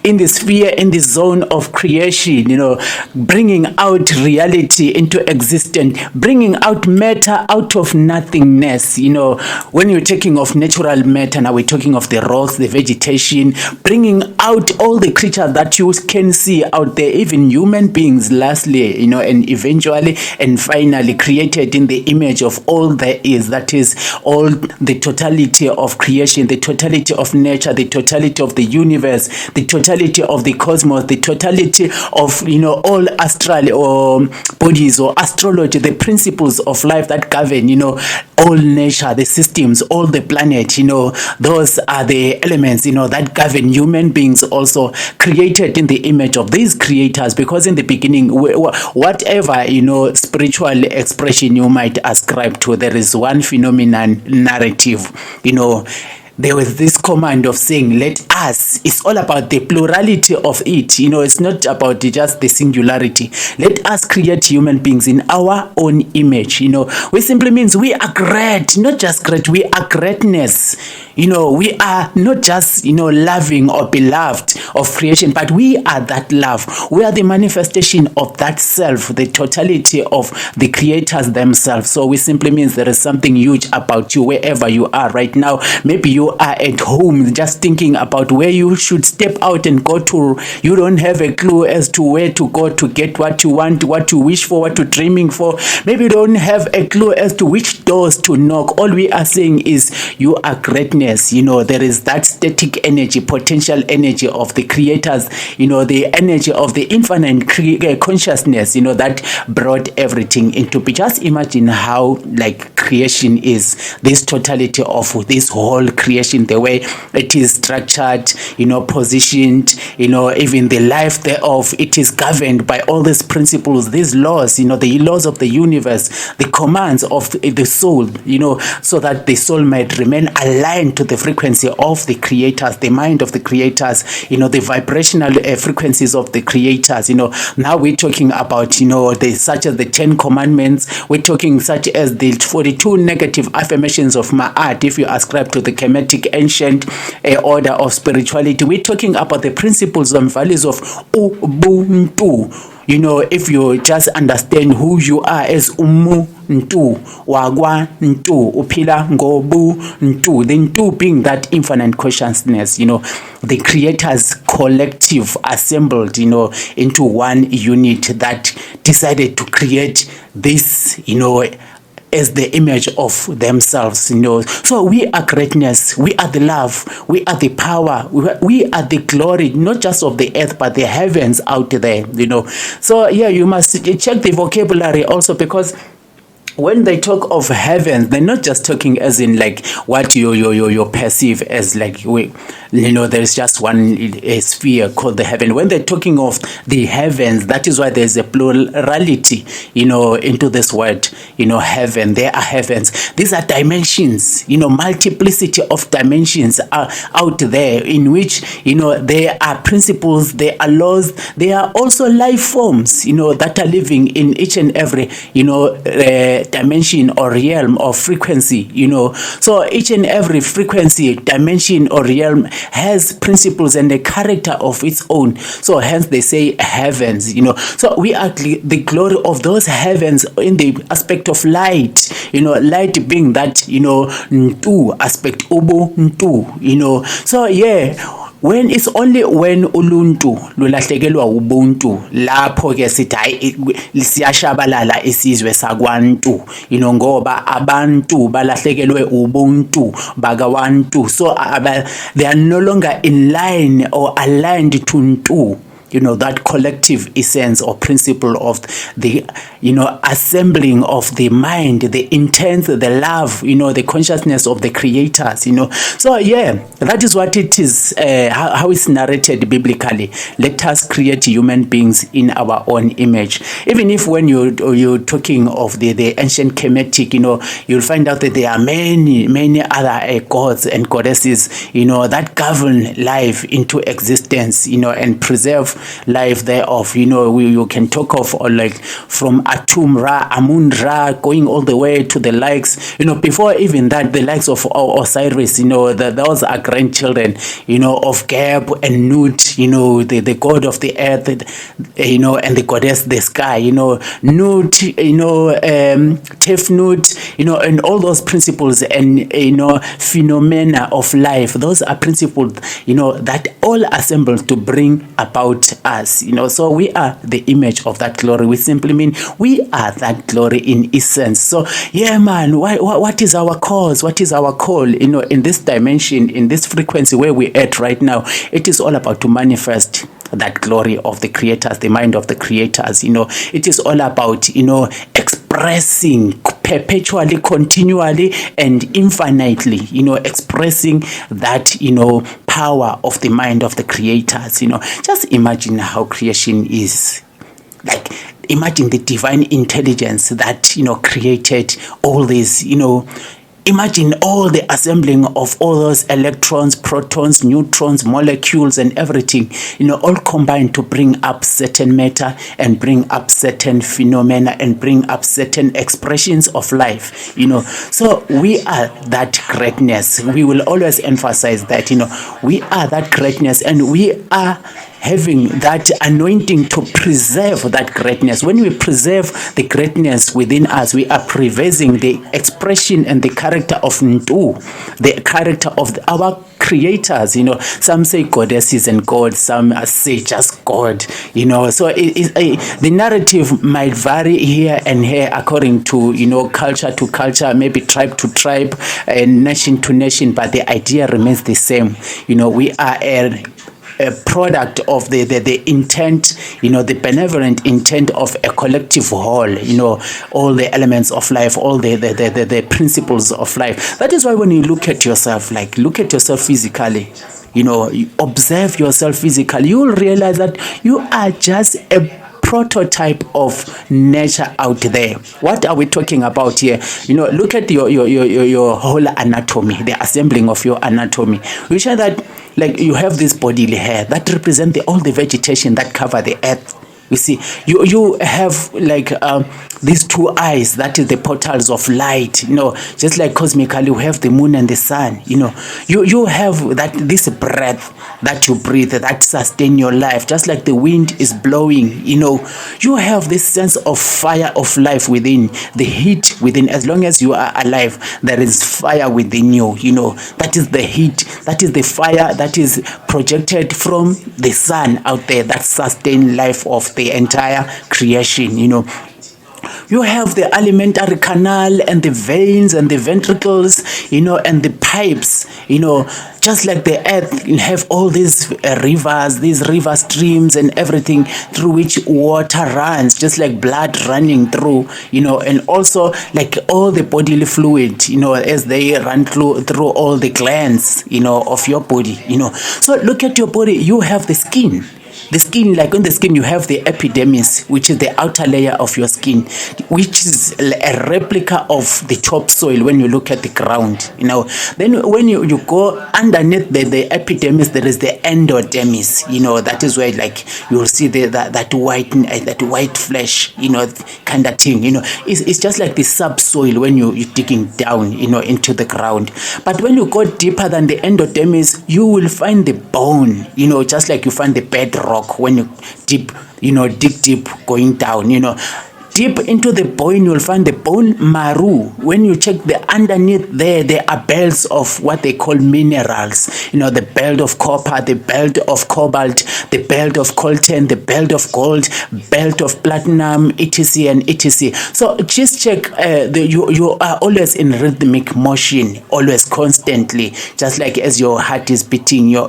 in the sphere, in the zone of creation, bringing out reality into existence, bringing out matter out of nothingness. When you're talking of natural matter, now we're talking of the rocks, the vegetation, bringing out all the creatures that you can see out there, even human beings, lastly, and eventually and finally created in the image of all there is. That is all the totality of creation, the totality of nature, the totality of the universe, the totality of the cosmos, the totality of all astral or bodies or astrology, the principles of life that govern all nature, the systems, all the planet. Those are the elements that govern human beings, also created in the image of these creators. Because in the beginning, whatever spiritual expression you might ascribe to, there is one phenomenon narrative. There was this command of saying, let us. It's all about the plurality of it. It's not about just the singularity. Let us create human beings in our own image. Which simply means we are great, not just great, we are greatness. We are not just, loving or beloved of creation, but we are that love. We are the manifestation of that self, the totality of the creators themselves. So which simply means there is something huge about you wherever you are right now. Maybe you are at home just thinking about where you should step out and go to. You don't have a clue as to where to go to get what you want, what to wish for, what to dreaming for. Maybe you don't have a clue as to which doors to knock. All we are saying is you are greatness. There is that static energy, potential energy of the creators, the energy of the infinite consciousness, that brought everything into be. Just imagine how creation is, this totality of this whole creation, the way it is structured, positioned, even the life thereof, it is governed by all these principles, these laws, the laws of the universe, the commands of the soul, so that the soul might remain aligned to the frequency of the creators, the mind of the creators, the vibrational frequencies of the creators. Now we're talking about, such as the 10 commandments, we're talking such as the 42 negative affirmations of Ma'at, if you ascribe to the Kemetic ancient order of spirituality. We're talking about the principles and values of Ubuntu. If you just understand who you are as Umuntu, Wagwa Ntu, Upila Ngobu Ntu, the Ntu being that infinite consciousness, the creators collective assembled, into one unit that decided to create this, as the image of themselves. So we are greatness, we are the love, we are the power, we are the glory, not just of the earth but the heavens out there. So you must check the vocabulary also, because when they talk of heavens, they're not just talking as in what you perceive as there's just one sphere called the heaven. When they're talking of the heavens, that is why there's a plurality, into this word, heaven. There are heavens. These are dimensions, multiplicity of dimensions are out there, in which, there are principles, there are laws, there are also life forms, that are living in each and every, dimension or realm or frequency. So each and every frequency, dimension or realm has principles and a character of its own. So hence they say heavens. So we are the glory of those heavens in the aspect of light. Light being that ntu aspect, ubu ntu. So when it's only when uluntu lulahlekelwa ubuntu, lapho ke sithi hayi siyashabalala isizwe sakwantu, ngoba abantu balahlekelwe ubuntu bakawantu. So they are no longer in line or aligned to ntu. That collective essence or principle of the, assembling of the mind, the intent, the love, the consciousness of the creators, So that is what it is, how it's narrated biblically. Let us create human beings in our own image. Even if when you're talking of the ancient Kemetic, you'll find out that there are many other gods and goddesses, that govern life into existence, and preserve life thereof. You can talk of like from Atum Ra, Amun Ra, going all the way to the likes, before even that, the likes of Osiris, those are grandchildren, of Geb and Nut, the god of the earth, and the goddess, the sky, Nut, Tefnut, and all those principles and, phenomena of life. Those are principles, that all assemble to bring about us, so we are the image of that glory. We simply mean we are that glory in essence. So yeah, man, what is our cause? What is our call? In this dimension, in this frequency where we're at right now, it is all about to manifest that glory of the creators, the mind of the creators. It is all about, expressing perpetually, continually, and infinitely, expressing that, power of the mind of the creators. Just imagine how creation is. Like, imagine the divine intelligence that, created all this, imagine all the assembling of all those electrons, protons, neutrons, molecules, and everything, all combined to bring up certain matter and bring up certain phenomena and bring up certain expressions of life, So we are that greatness. We will always emphasize that, we are that greatness, and we are having that anointing to preserve that greatness. When we preserve the greatness within us, we are preserving the expression and the character of Ntu, the character of our creators. Some say goddesses and gods, some say just God. So the narrative might vary here and here according to culture to culture, maybe tribe to tribe, and nation to nation, but the idea remains the same. We are a product of the intent, the benevolent intent of a collective whole, all the elements of life, all the principles of life. That is why when you look at yourself, look at yourself physically, you observe yourself physically, you will realize that you are just a prototype of nature out there. What are we talking about here? Look at your whole anatomy, the assembling of your anatomy. We show that you have this bodily hair that represent all the vegetation that cover the earth. You see, you have these two eyes, that is the portals of light, just like cosmically we have the moon and the sun, you have this breath that you breathe, that sustain your life, just like the wind is blowing, you have this sense of fire of life within, the heat within. As long as you are alive, there is fire within you, that is the heat, that is the fire that is projected from the sun out there that sustain life of the entire creation. You have the alimentary canal and the veins and the ventricles, and the pipes, just like the earth have all these rivers, these river streams and everything through which water runs, just like blood running through, and also like all the bodily fluid, as they run through all the glands, of your body, So look at your body, you have the skin. The skin, like on the skin, you have the epidermis, which is the outer layer of your skin, which is a replica of the topsoil when you look at the ground. Then when you go underneath the epidermis, there is the endodermis. That is where you'll see that white flesh, kind of thing. It's just like the subsoil when you're digging down, into the ground. But when you go deeper than the endodermis, you will find the bone, just like you find the bedrock when you dig deep going down, Deep into the bone, you'll find the bone marrow. When you check the underneath there are belts of what they call minerals. The belt of copper, the belt of cobalt, the belt of coltan, the belt of gold, belt of platinum, etc. and etc. So just check, you are always in rhythmic motion, always constantly, just like as your heart is beating, your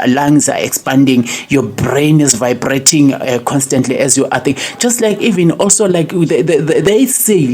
lungs are expanding, your brain is vibrating constantly as you are thinking. Just like even also they say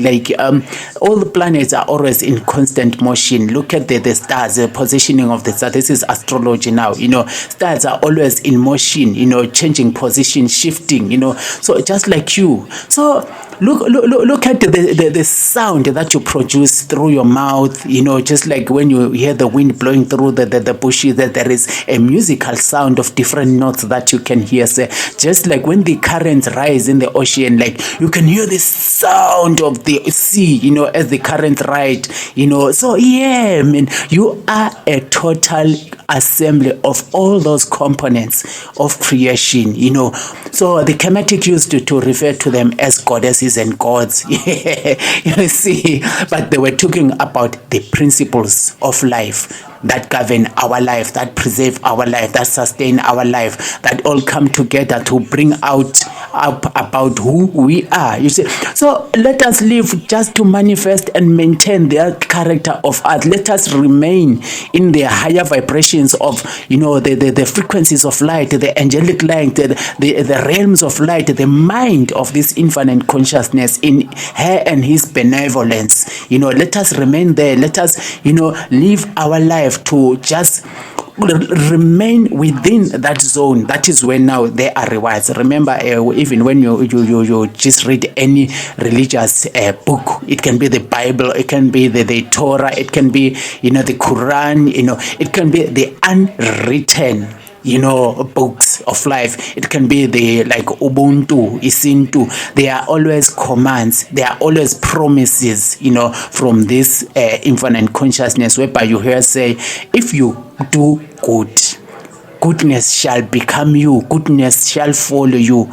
all the planets are always in constant motion. Look at the stars, the positioning of the stars. This is astrology now. Stars are always in motion, changing position, shifting, so just like you. So look at the sound that you produce through your mouth, just like when you hear the wind blowing through the bushes, that there is a musical sound of different notes that you can hear. So just like when the currents rise in the ocean, like you can hear the sound of the sea, as the current ride, So yeah, I mean, you are a total assembly of all those components of creation, So the Kemetic used to refer to them as goddesses and gods. You see, but they were talking about the principles of life that govern our life, that preserve our life, that sustain our life, that all come together to bring up about who we are. You see, so let us live just to manifest and maintain their character of earth. Let us remain in the higher vibrations of the frequencies of light, the angelic light, the realms of light, the mind of this infinite consciousness in her and his benevolence. Let us remain there. Let us live our life to just remain within that zone. That is when now there are rewards. Remember, even when you just read any religious book, it can be the Bible, it can be the Torah, it can be the Quran, it can be the unwritten books of life. It can be the like Ubuntu, Isintu. They are always commands. They are always promises, from this infinite consciousness, whereby you hear say, if you do good, goodness shall become you, goodness shall follow you,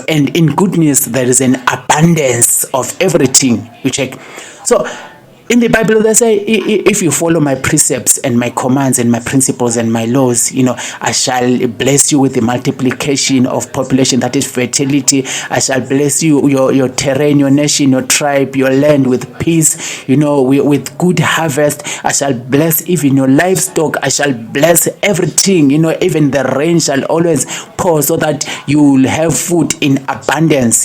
and in goodness there is an abundance of everything. You check. So in the Bible, they say, if you follow my precepts and my commands and my principles and my laws, I shall bless you with the multiplication of population, that is fertility. I shall bless you, your terrain, your nation, your tribe, your land with peace, with good harvest. I shall bless even your livestock. I shall bless everything, even the rain shall always pour so that you will have food in abundance,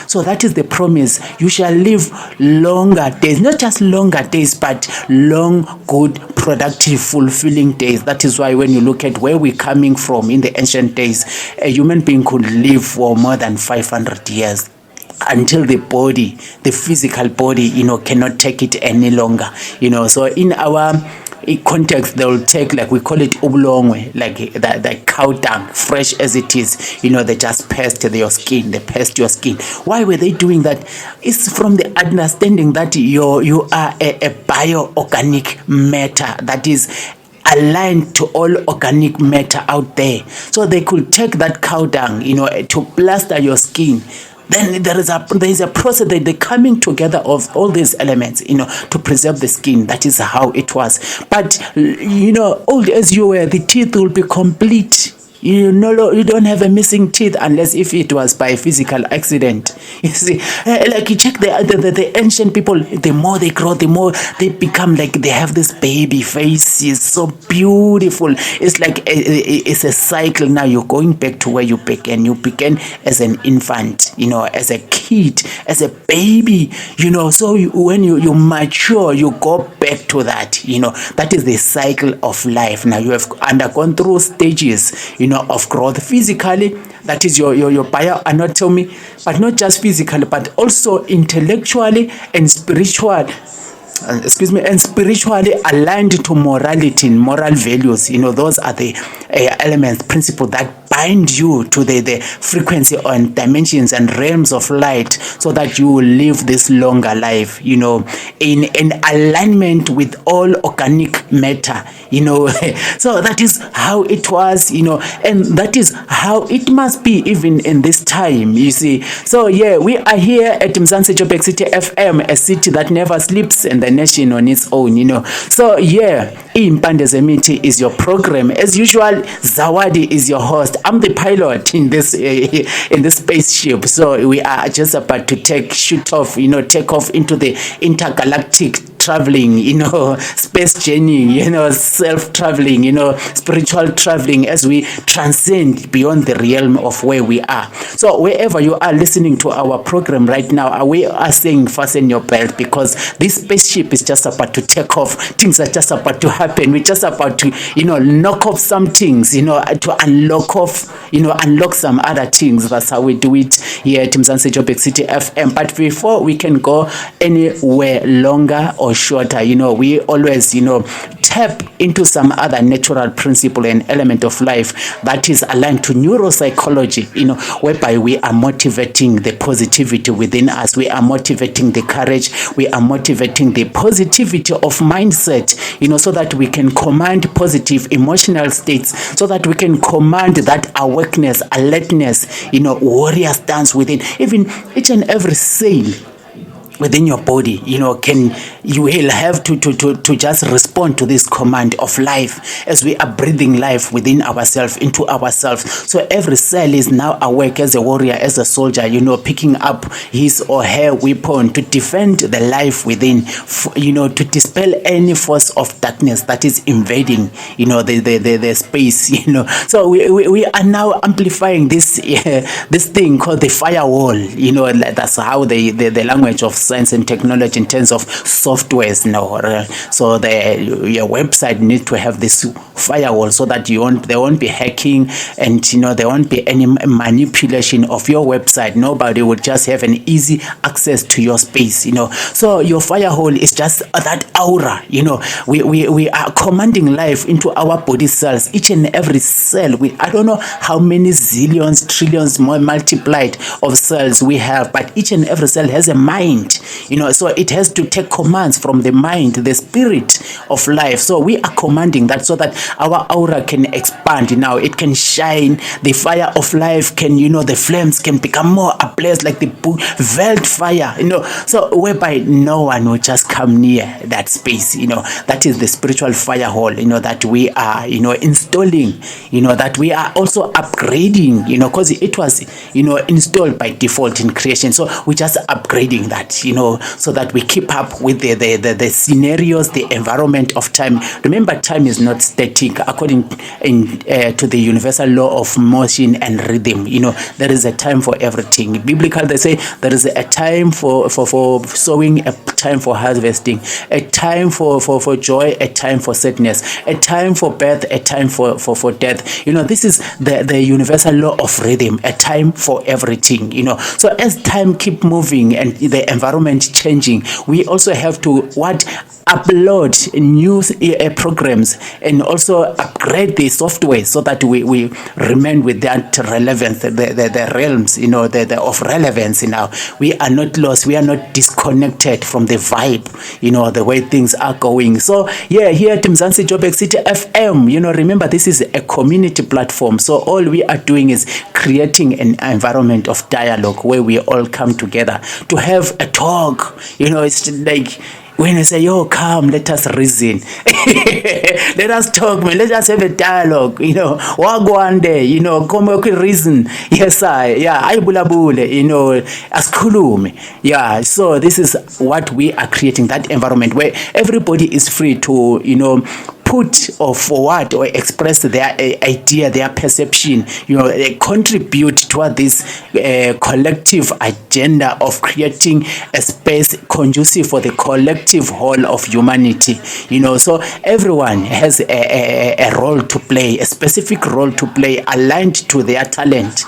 So that is the promise. You shall live longer days, not just longer days, but long, good, productive, fulfilling days. That is why when you look at where we're coming from in the ancient days, a human being could live for more than 500 years until the body, the physical body, cannot take it any longer. So in our context, they will take, like we call it ubulongwe, like the cow dung, fresh as it is, they just paste your skin, they paste your skin. Why were they doing that? It's from the understanding that you are a bio-organic matter that is aligned to all organic matter out there. So they could take that cow dung, to plaster your skin. Then there is a process that the coming together of all these elements, to preserve the skin. That is how it was. But, old as you were, the teeth will be complete. You don't have a missing teeth unless if it was by physical accident. You see, like you check the ancient people, the more they grow, the more they become like they have this baby faces, so beautiful. It's like it's a cycle. Now you're going back to where you began. You began as an infant, as a kid, as a baby, So when you mature, you go back to that. That is the cycle of life. Now you have undergone through stages, of growth physically, that is your bioanatomy, but not just physically, but also intellectually and spiritually aligned to morality and moral values. Those are the elements, principles that bind you to the frequency and dimensions and realms of light, so that you will live this longer life, in alignment with all organic matter, So that is how it was, and that is how it must be even in this time, you see. So yeah, we are here at Mzansi Joburg City FM, a city that never sleeps, and the nation on its own, So yeah, Impande Zemiti is your program. As usual, Zawadi is your host. I'm the pilot in this spaceship. So we are just about to take off into the intergalactic traveling, space journey, self-traveling, spiritual traveling, as we transcend beyond the realm of where we are. So wherever you are listening to our program right now, we are saying fasten your belt, because this spaceship is just about to take off. Things are just about to happen. We're just about to, knock off some things, to unlock off, unlock some other things. That's how we do it here at Mzansi Joburg City FM. But before we can go anywhere longer or shorter, we always, tap into some other natural principle and element of life that is aligned to neuropsychology, whereby we are motivating the positivity within us. We are motivating the courage. We are motivating the positivity of mindset, so that we can command positive emotional states, so that we can command that awakeness, alertness, warrior stance within even each and every cell within your body. You will have to just respond to this command of life as we are breathing life within ourselves, into ourselves. So every cell is now awake as a warrior, as a soldier, picking up his or her weapon to defend the life within, to dispel any force of darkness that is invading, the space, So we are now amplifying this this thing called the firewall. That's how the language of science and technology in terms of softwares now. So your website needs to have this firewall so that there won't be hacking, and there won't be any manipulation of your website. Nobody will just have an easy access to your space. So your firewall is just that aura. We are commanding life into our body cells, each and every cell. I don't know how many zillions, trillions more multiplied of cells we have, but each and every cell has a mind. So it has to take commands from the mind, the spirit of life. So we are commanding that so that our aura can expand. Now it can shine. The fire of life can, the flames can become more ablaze like the veiled fire, so whereby no one will just come near that space. That is the spiritual firewall, that we are, installing, that we are also upgrading, because it was, installed by default in creation. So we're just upgrading that, so that we keep up with the scenarios, the environment of time. Remember, time is not static. According to the universal law of motion and rhythm, there is a time for everything. Biblical, they say there is a time for sowing, a time for harvesting, a time for joy, a time for sadness, a time for birth, a time for death. This is the universal law of rhythm, a time for everything. So as time keep moving and the environment changing, we also have to upload new programs and also upgrade the software so that we remain with that relevance, the realms, of relevance. We are not lost, we are not disconnected from the vibe, the way things are going. So here at Mzansi Joburg City FM, remember, this is a community platform. So all we are doing is creating an environment of dialogue where we all come together to have a talk. It's like when I say, yo, come, let us reason. Let us talk, man. Let us have a dialogue. Walk one day, come up with reason. Yes, I bulabule, askhulume. Yeah, so this is what we are creating, that environment where everybody is free to, put or forward or express their idea, their perception, contribute toward this collective agenda of creating a space conducive for the collective whole of humanity. So everyone has a role to play, a specific role to play aligned to their talent,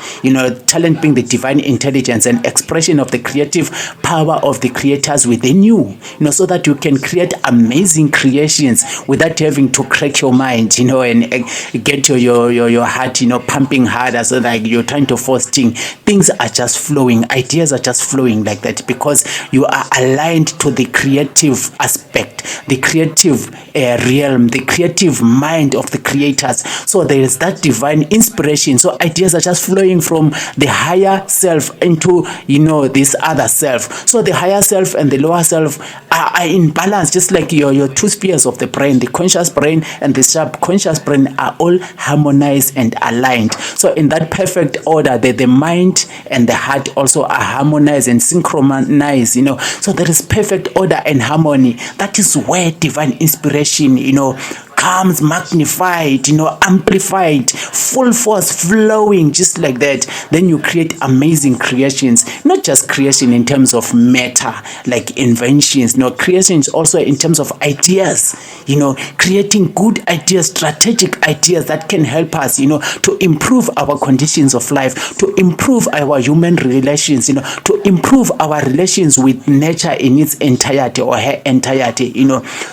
talent being the divine intelligence and expression of the creative power of the creators within you, so that you can create amazing creations without having to crack your mind, and get your heart, pumping harder, so like you're trying to force things. Things are just flowing, ideas are just flowing like that because you are aligned to the creative aspect, the creative realm, the creative mind of the creators. So there is that divine inspiration. So ideas are just flowing from the higher self into, this other self. So the higher self and the lower self are in balance, just like your two spheres of the brain, the conscious brain and the subconscious brain are all harmonized and aligned. So in that perfect order, the mind and the heart also are harmonized and synchronized, So there is perfect order and harmony. That is where divine inspiration, comes magnified, amplified, full force, flowing just like that. Then you create amazing creations, not just creation in terms of matter, like inventions, creations also in terms of ideas, creating good ideas, strategic ideas that can help us, to improve our conditions of life, to improve our human relations, to improve our relations with nature in its entirety or her entirety,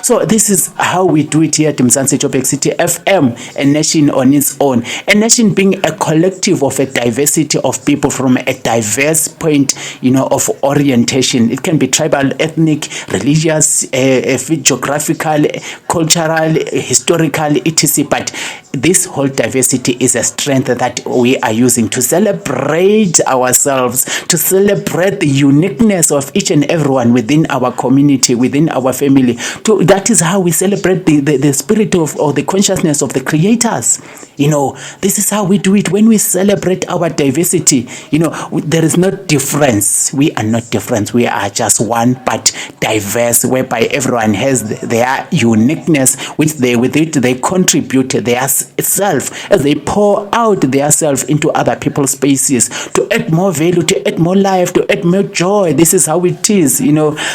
So this is how we do it here at Mzansi Joburg City FM, a nation on its own. A nation being a collective of a diversity of people from a diverse point, of orientation. It can be tribal, ethnic, religious, geographical, cultural, historical, etc. But this whole diversity is a strength that we are using to celebrate ourselves, to celebrate the uniqueness of each and everyone within our community, within our family. That is how we celebrate the spirit of, or the consciousness of the creators. This is how we do it. When we celebrate our diversity, there is no difference. We are not different. We are just one, but diverse, whereby everyone has their uniqueness, which with it they contribute their self as they pour out their self into other people's spaces to add more value, to add more life, to add more joy. This is how it is,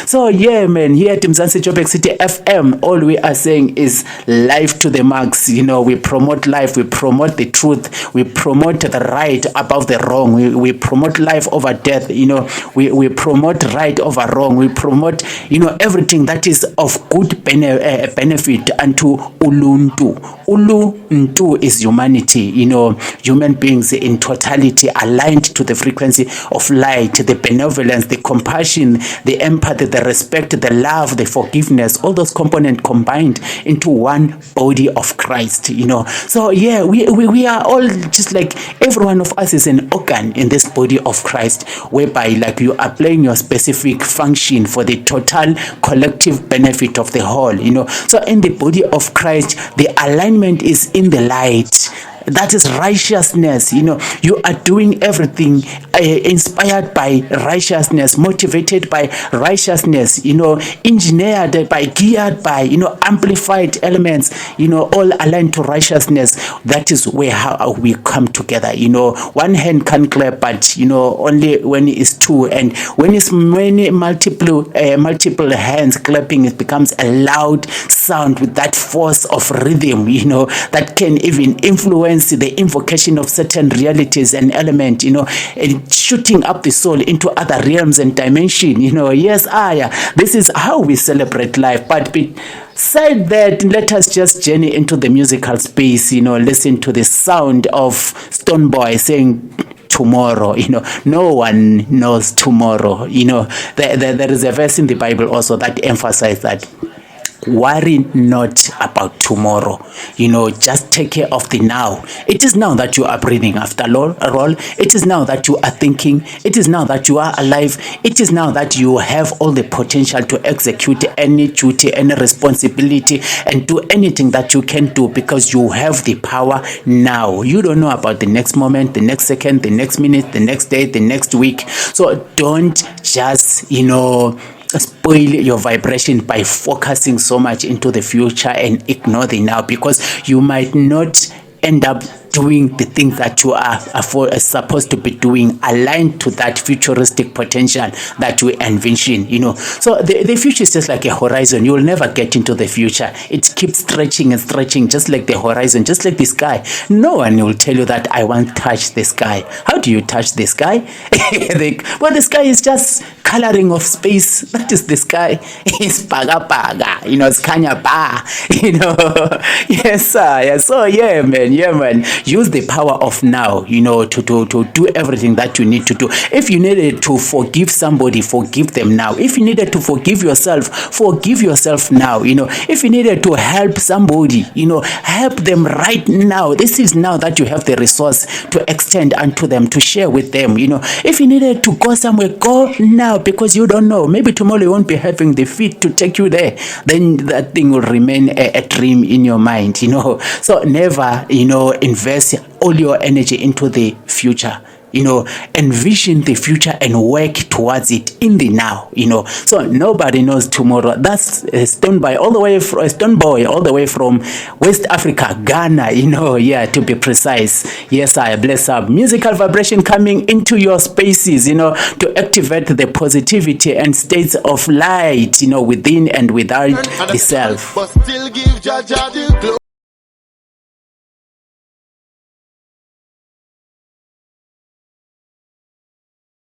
So yeah, man, here at Mzansi Joburg City FM, all we are saying is life to the max. We promote life, we promote the truth, we promote the right above the wrong, we promote life over death, we promote right over wrong, we promote, everything that is of good benefit unto Uluntu. Uluntu is humanity, human beings in totality aligned to the frequency of light, the benevolence, the compassion, the empathy, the respect, the love, the forgiveness, all those components combined into one body of Christ, So yeah, we are all just like every one of us is an organ in this body of Christ, whereby like you are playing your specific function for the total collective benefit of the whole, So in the body of Christ, the alignment is in the light. That is righteousness. You are doing everything inspired by righteousness, motivated by righteousness, engineered by, geared by, amplified elements, all aligned to righteousness. That is where how we come together. One hand can clap, but only when it's two, and when it's multiple hands clapping, it becomes a loud sound with that force of rhythm, that can even influence the invocation of certain realities and element, and shooting up the soul into other realms and dimension. Yes, this is how we celebrate life. But beside that, let us just journey into the musical space, listen to the sound of Stone Boy saying tomorrow. No one knows tomorrow. There is a verse in the Bible also that emphasizes that. Worry not about tomorrow. Just take care of the now. It is now that you are breathing after all. It is now that you are thinking. It is now that you are alive. It is now that you have all the potential to execute any duty, any responsibility, and do anything that you can do, because you have the power now. You don't know about the next moment, the next second, the next minute, the next day, the next week. So don't just, spoil your vibration by focusing so much into the future and ignore the now, because you might not end up doing the things that you are supposed to be doing, aligned to that futuristic potential that we envision. So the future is just like a horizon. You will never get into the future. It keeps stretching and stretching, just like the horizon, just like the sky. No one will tell you that I want to touch the sky. How do you touch the sky? The sky is just coloring of space. That is the sky. It's paga paga, it's kanya ba, Yes, sir. Yeah. So yeah, man. Use the power of now, to do everything that you need to do. If you needed to forgive somebody, forgive them now. If you needed to forgive yourself now. If you needed to help somebody, help them right now. This is now that you have the resource to extend unto them, to share with them. If you needed to go somewhere, go now, because you don't know. Maybe tomorrow you won't be having the feet to take you there. Then that thing will remain a dream in your mind. So never, invest all your energy into the future. envision the future and work towards it in the now, So nobody knows tomorrow. That's Stoneboy all the way from West Africa, Ghana, to be precise. Yes, I bless up. Musical vibration coming into your spaces, to activate the positivity and states of light, within and without the self.